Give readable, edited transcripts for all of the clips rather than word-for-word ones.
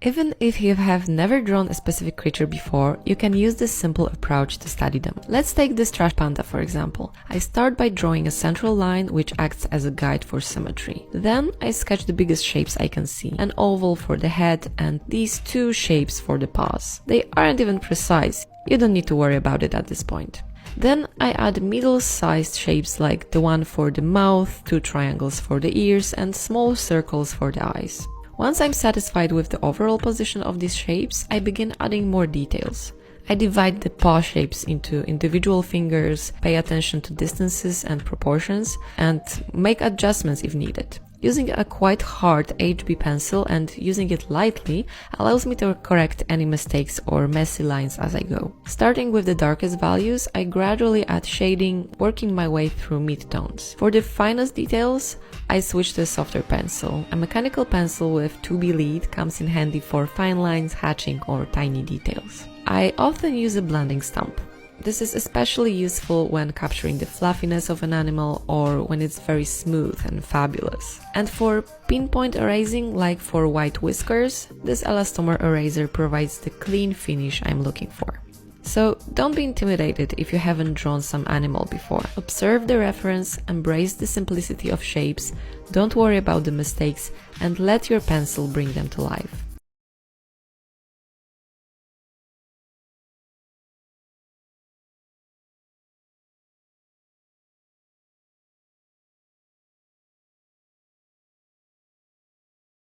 Even if you have never drawn a specific creature before, you can use this simple approach to study them. Let's take this trash panda for example. I start by drawing a central line which acts as a guide for symmetry. Then I sketch the biggest shapes I can see, an oval for the head and these two shapes for the paws. They aren't even precise, you don't need to worry about it at this point. Then I add middle-sized shapes like the one for the mouth, two triangles for the ears and small circles for the eyes. Once I'm satisfied with the overall position of these shapes, I begin adding more details. I divide the paw shapes into individual fingers, pay attention to distances and proportions, and make adjustments if needed. Using a quite hard HB pencil and using it lightly allows me to correct any mistakes or messy lines as I go. Starting with the darkest values, I gradually add shading, working my way through mid-tones. For the finest details, I switch to a softer pencil. A mechanical pencil with 2B lead comes in handy for fine lines, hatching, or tiny details. I often use a blending stump. This is especially useful when capturing the fluffiness of an animal or when it's very smooth and fabulous. And for pinpoint erasing, like for white whiskers, this elastomer eraser provides the clean finish I'm looking for. So don't be intimidated if you haven't drawn some animal before. Observe the reference, embrace the simplicity of shapes, don't worry about the mistakes, and let your pencil bring them to life.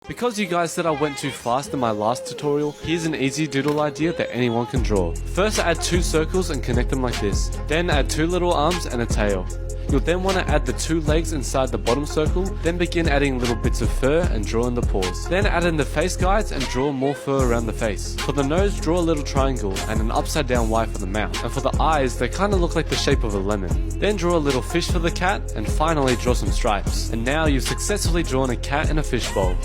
Because you guys said I went too fast in my last tutorial, here's an easy doodle idea that anyone can draw. First add 2 circles and connect them like this. Then add 2 little arms and a tail. You'll then want to add the 2 legs inside the bottom circle, then begin adding little bits of fur and draw in the paws. Then add in the face guides and draw more fur around the face. For the nose, draw a little triangle and an upside down Y for the mouth. And for the eyes, they kind of look like the shape of a lemon. Then draw a little fish for the cat and finally draw some stripes. And now you've successfully drawn a cat in a fishbowl.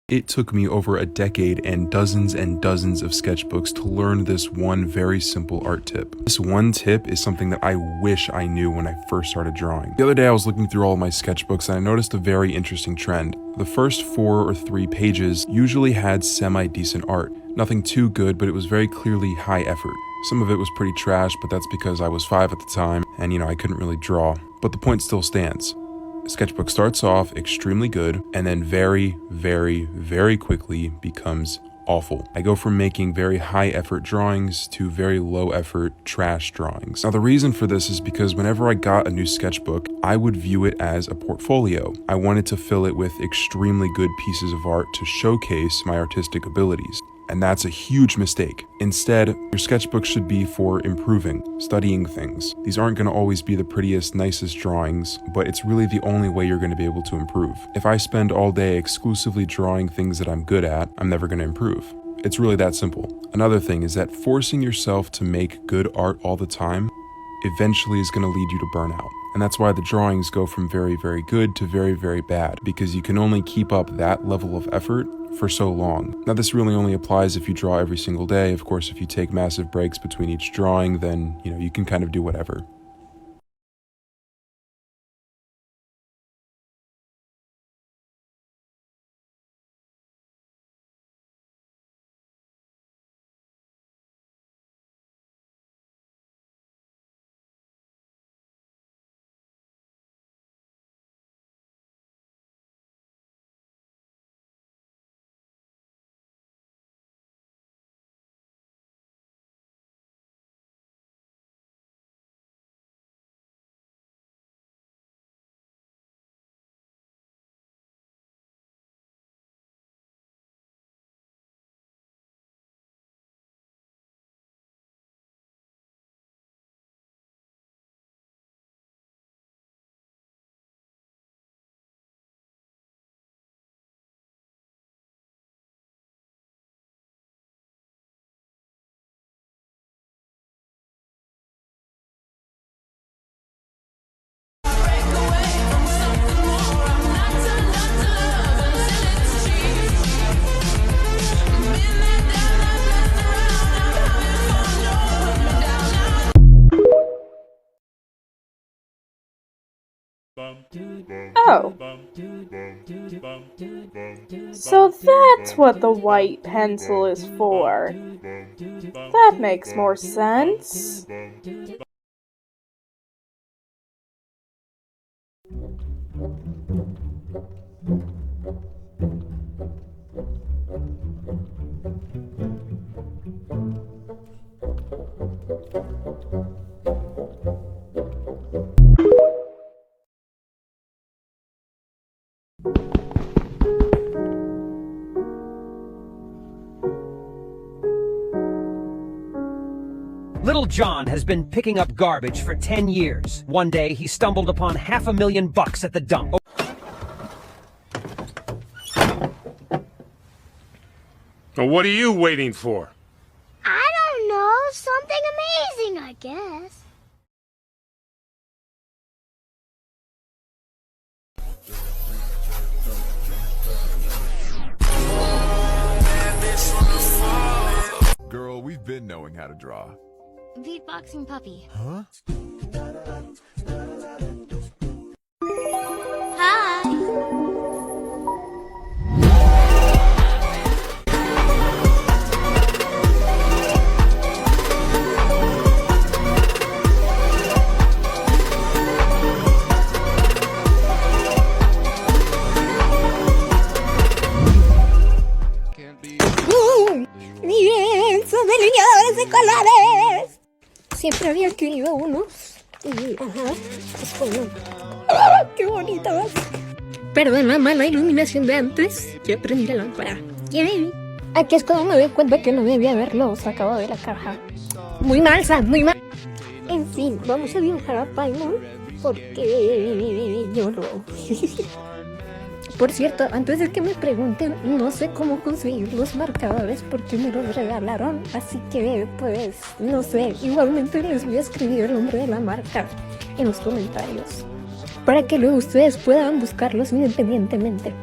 It took me over a decade and dozens of sketchbooks to learn this one very simple art tip. This one tip is something that I wish I knew when I first started drawing. The other day I was looking through all of my sketchbooks and I noticed a very interesting trend. The first 4 or 3 pages usually had semi-decent art. Nothing too good, but it was very clearly high effort. Some of it was pretty trash, but that's because I was 5 at the time, and I couldn't really draw. But the point still stands. Sketchbook starts off extremely good, and then very, very, very quickly becomes awful. I go from making very high effort drawings to very low effort trash drawings. Now the reason for this is because whenever I got a new sketchbook, I would view it as a portfolio. I wanted to fill it with extremely good pieces of art to showcase my artistic abilities. And that's a huge mistake. Instead, your sketchbook should be for improving, studying things. These aren't going to always be the prettiest, nicest drawings, but it's really the only way you're going to be able to improve. If I spend all day exclusively drawing things that I'm good at, I'm never going to improve. It's really that simple. Another thing is that forcing yourself to make good art all the time eventually is going to lead you to burnout. And that's why the drawings go from very, very good to very, very bad, because you can only keep up that level of effort for so long. Now this really only applies if you draw every single day. Of course, if you take massive breaks between each drawing, then you can kind of do whatever. Oh. So that's what the white pencil is for. That makes more sense. Little John has been picking up garbage for 10 years. One day, he stumbled upon $500,000 at the dump. Well, what are you waiting for? I don't know. Something amazing, I guess. Girl, we've been knowing how to draw. Beatboxing puppy. Huh? Hi. Mi lienzo de lineales de colores. Siempre había querido unos. Y, ajá, es bueno. ¡Ah, qué bonitos! Perdón la mala iluminación de antes. Ya prendí la lámpara. Yay. Aquí es cuando me doy cuenta que no debía haberlo sacado de la caja. Muy mal, Sam, muy mal. En fin, vamos a dibujar a Paimon. Porque yo no. Por cierto, antes de que me pregunten, no sé cómo conseguir los marcadores porque me los regalaron, así que, pues, no sé, igualmente les voy a escribir el nombre de la marca en los comentarios, para que luego ustedes puedan buscarlos independientemente.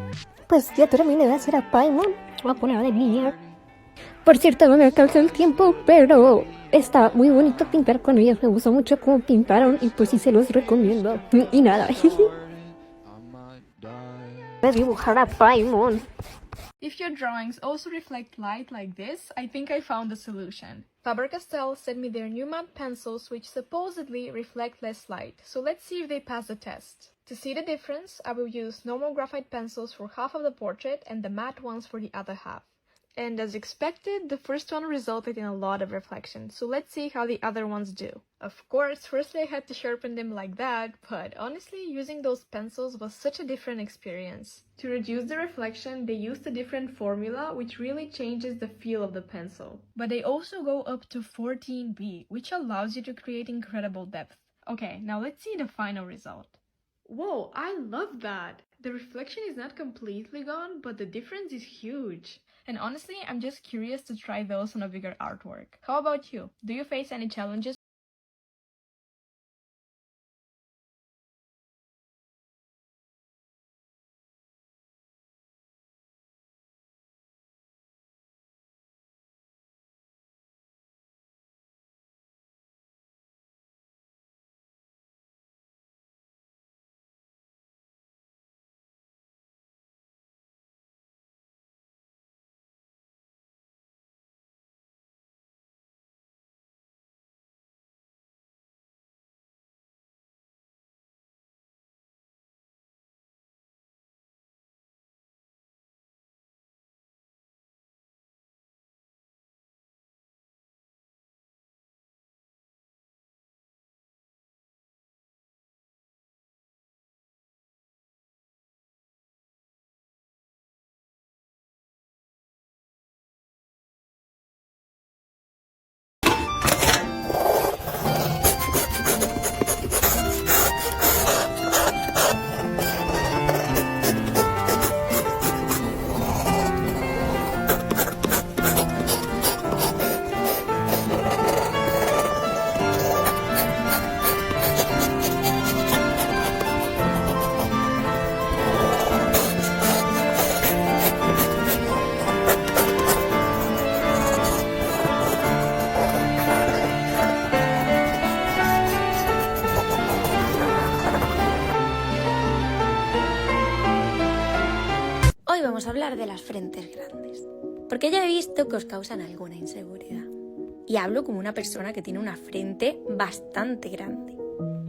Pues ya terminé de hacer a Paimon, voy a poner de línea. Por cierto, no me alcanza el tiempo, pero está muy bonito pintar con ellos, me gustó mucho cómo pintaron y pues sí se los recomiendo. Y nada. Dibujar a Paimon. If your drawings also reflect light like this, I think I found the solution. Faber-Castell sent me their new matte pencils which supposedly reflect less light, so let's see if they pass the test. To see the difference, I will use normal graphite pencils for half of the portrait and the matte ones for the other half. And as expected, the first one resulted in a lot of reflection, so let's see how the other ones do. Of course, firstly I had to sharpen them like that, but honestly, using those pencils was such a different experience. To reduce the reflection, they used a different formula, which really changes the feel of the pencil. But they also go up to 14B, which allows you to create incredible depth. Okay, now let's see the final result. Whoa, I love that! The reflection is not completely gone, but the difference is huge. And honestly, I'm just curious to try those on a bigger artwork. How about you? Do you face any challenges? Hoy vamos a hablar de las frentes grandes, porque ya he visto que os causan alguna inseguridad. Y hablo como una persona que tiene una frente bastante grande.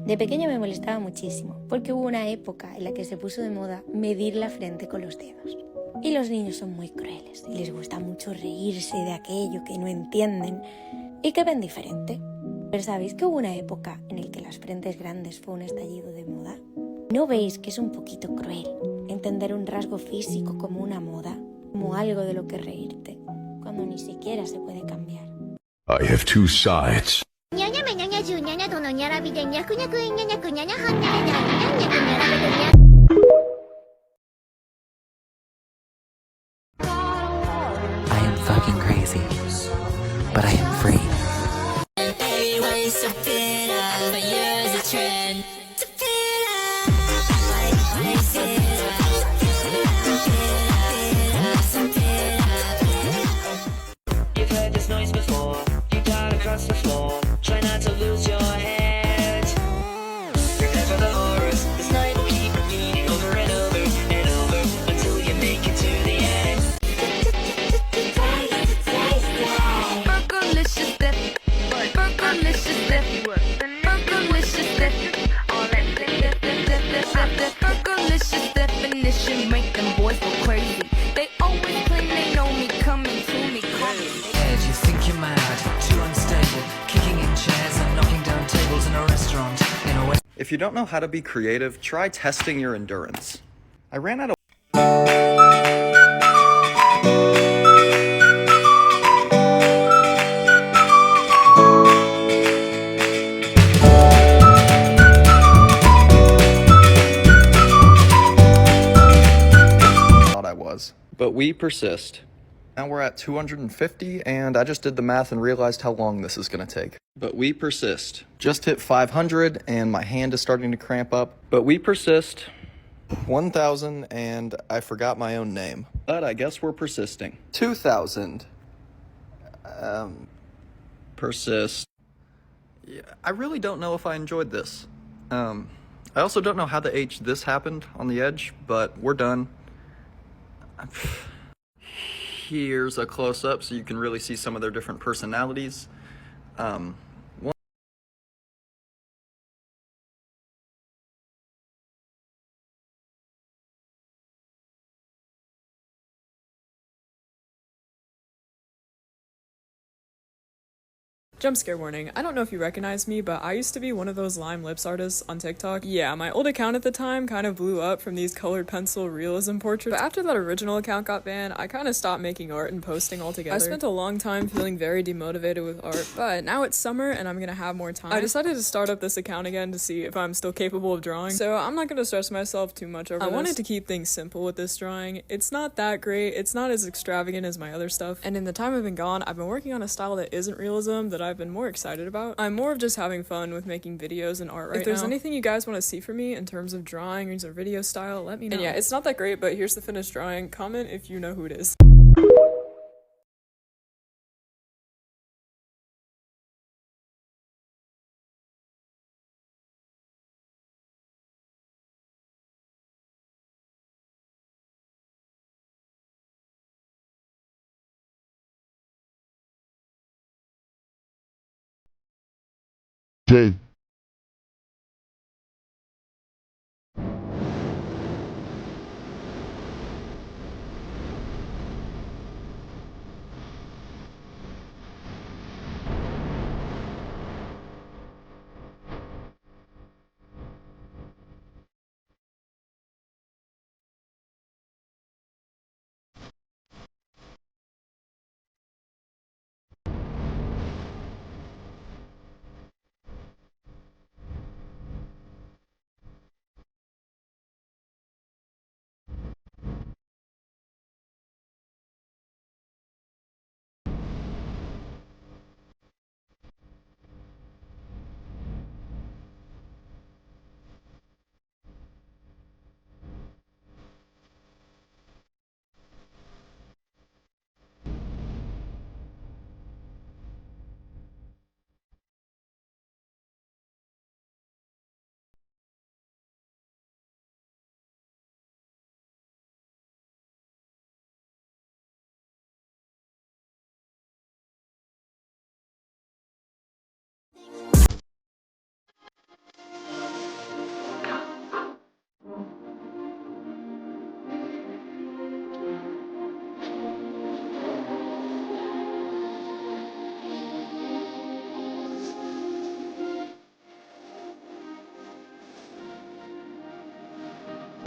De pequeña me molestaba muchísimo, porque hubo una época en la que se puso de moda medir la frente con los dedos. Y los niños son muy crueles y les gusta mucho reírse de aquello que no entienden y que ven diferente. Pero ¿sabéis que hubo una época en la que las frentes grandes fue un estallido de moda? ¿No veis que es un poquito cruel entender un rasgo físico como una moda, como algo de lo que reírte, cuando ni siquiera se puede cambiar? I have two sides. I am fucking crazy, but I am free. You've heard this noise before. You dive across the floor. Try not to lose your head. Prepare for the horrors. This night will keep repeating over and over and over until you make it to the end. Burgalicious death. Burgalicious death. Burgalicious death. All that death. Burgalicious definition make them boys go crazy. They always claim they know me, coming to me, coming. You think you're mad, too unstable, kicking in chairs and knocking down tables in a restaurant in a way. If you don't know how to be creative, try testing your endurance. I ran out of thought I was, but we persist. Now we're at 250, and I just did the math and realized how long this is gonna take. But we persist. Just hit 500, and my hand is starting to cramp up. But we persist. 1,000, and I forgot my own name. But I guess we're persisting. 2,000. Persist. Yeah, I really don't know if I enjoyed this. I also don't know how the H this happened on the edge, but we're done. Here's a close-up so you can really see some of their different personalities. Jump scare warning. I don't know if you recognize me, but I used to be one of those lime lips artists on TikTok. Yeah, my old account at the time kind of blew up from these colored pencil realism portraits, but after that original account got banned, I kind of stopped making art and posting altogether. I spent a long time feeling very demotivated with art, but now it's summer and I'm gonna have more time. I decided to start up this account again to see if I'm still capable of drawing, so I'm not gonna stress myself too much over this. I wanted to keep things simple with this drawing. It's not that great, it's not as extravagant as my other stuff, and in the time I've been gone, I've been working on a style that isn't realism that I've been more excited about. I'm more of just having fun with making videos and art right now. If there's anything you guys want to see from me in terms of drawing or video style, let me know. And yeah, it's not that great, but here's the finished drawing. Comment if you know who it is. Jay.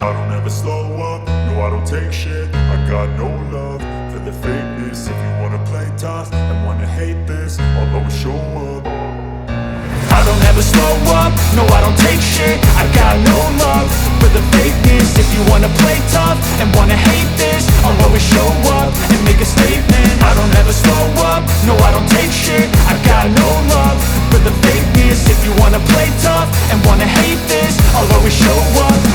I don't ever slow up, no I don't take shit. I got no love for the fakeness. If you wanna play tough and wanna hate this, I'll always show up. I don't ever slow up, no I don't take shit. I got no love for the fakeness. If you wanna play tough and wanna hate this, I'll always show up and make a statement. I don't ever slow up, no I don't take shit. I got no love for the fakeness. If you wanna play tough and wanna hate this, I'll always show up